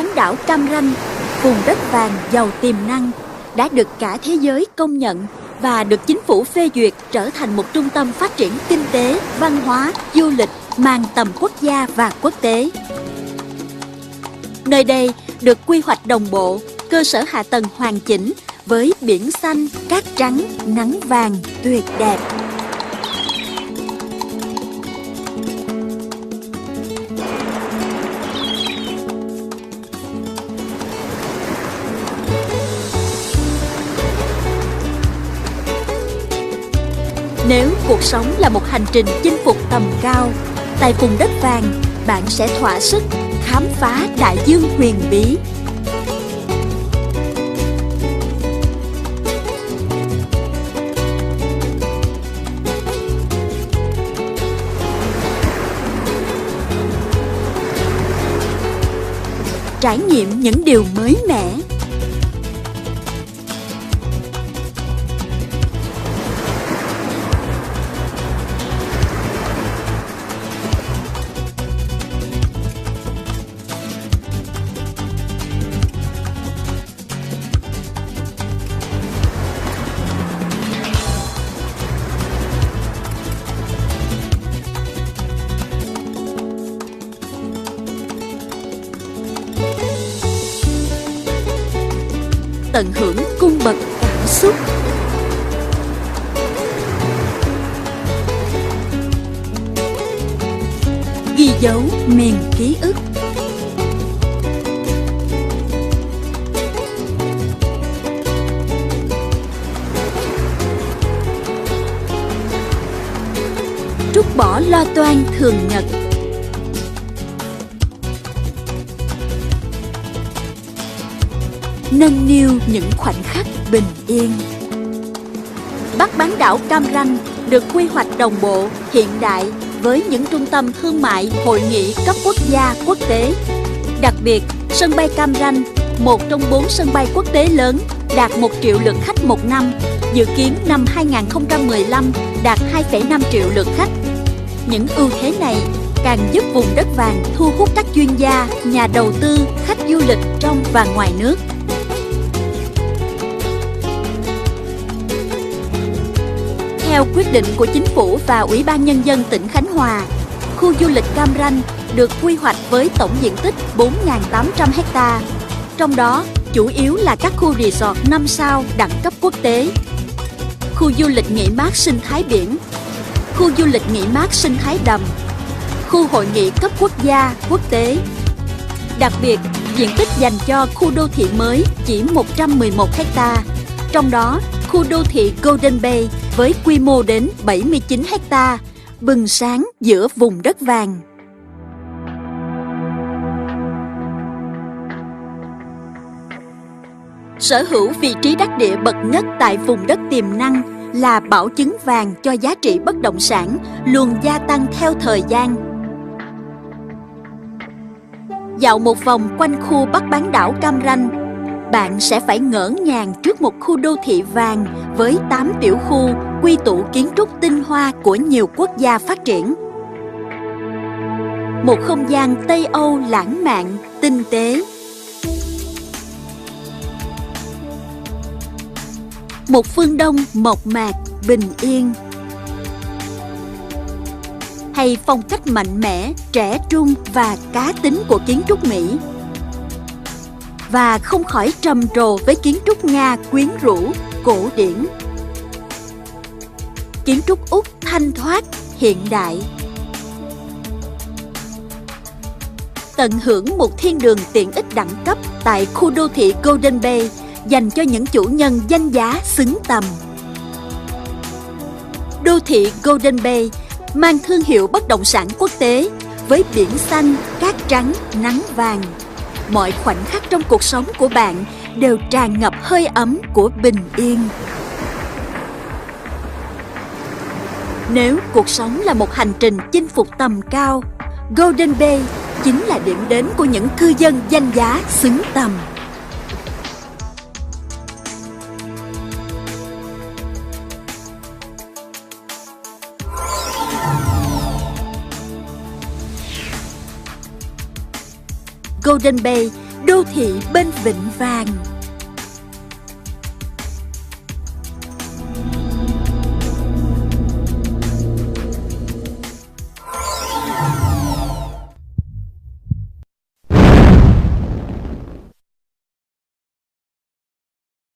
bán đảo Cam Ranh, vùng đất vàng giàu tiềm năng, đã được cả thế giới công nhận và được chính phủ phê duyệt trở thành một trung tâm phát triển kinh tế, văn hóa, du lịch mang tầm quốc gia và quốc tế. Nơi đây được quy hoạch đồng bộ, cơ sở hạ tầng hoàn chỉnh với biển xanh, cát trắng, nắng vàng tuyệt đẹp. Nếu cuộc sống là một hành trình chinh phục tầm cao, tại vùng đất vàng, bạn sẽ thỏa sức khám phá đại dương huyền bí. Trải nghiệm những điều mới mẻ. Tận hưởng cung bậc cảm xúc. Ghi dấu miền ký ức. Trút bỏ lo toan thường nhật. Nâng niu những khoảnh khắc bình yên. Bắc bán đảo Cam Ranh được quy hoạch đồng bộ, hiện đại với những trung tâm thương mại, hội nghị cấp quốc gia, quốc tế. Đặc biệt, sân bay Cam Ranh, một trong 4 sân bay quốc tế lớn, đạt 1 triệu lượt khách một năm, dự kiến năm 2015 đạt 2,5 triệu lượt khách. Những ưu thế này càng giúp vùng đất vàng thu hút các chuyên gia, nhà đầu tư, khách du lịch trong và ngoài nước. Theo quyết định của Chính phủ và Ủy ban Nhân dân tỉnh Khánh Hòa, khu du lịch Cam Ranh được quy hoạch với tổng diện tích 4.800 ha, trong đó chủ yếu là các khu resort 5 sao đẳng cấp quốc tế, khu du lịch nghỉ mát sinh thái biển, khu du lịch nghỉ mát sinh thái đầm, khu hội nghị cấp quốc gia, quốc tế. Đặc biệt, diện tích dành cho khu đô thị mới chỉ 111 ha, trong đó khu đô thị Golden Bay với quy mô đến 79 ha, bừng sáng giữa vùng đất vàng. Sở hữu vị trí đắc địa bậc nhất tại vùng đất tiềm năng là bảo chứng vàng cho giá trị bất động sản luôn gia tăng theo thời gian. Dạo một vòng quanh khu Bắc bán đảo Cam Ranh, bạn sẽ phải ngỡ ngàng trước một khu đô thị vàng với 8 tiểu khu quy tụ kiến trúc tinh hoa của nhiều quốc gia phát triển. Một không gian Tây Âu lãng mạn, tinh tế. Một phương Đông mộc mạc, bình yên. Hay phong cách mạnh mẽ, trẻ trung và cá tính của kiến trúc Mỹ. Và không khỏi trầm trồ với kiến trúc Nga quyến rũ, cổ điển. Kiến trúc Úc thanh thoát, hiện đại. Tận hưởng một thiên đường tiện ích đẳng cấp tại khu đô thị Golden Bay dành cho những chủ nhân danh giá xứng tầm. Đô thị Golden Bay mang thương hiệu bất động sản quốc tế với biển xanh, cát trắng, nắng vàng. Mọi khoảnh khắc trong cuộc sống của bạn đều tràn ngập hơi ấm của bình yên. Nếu cuộc sống là một hành trình chinh phục tầm cao, Golden Bay chính là điểm đến của những cư dân danh giá xứng tầm. Golden Bay đô thị bên Vịnh Vàng.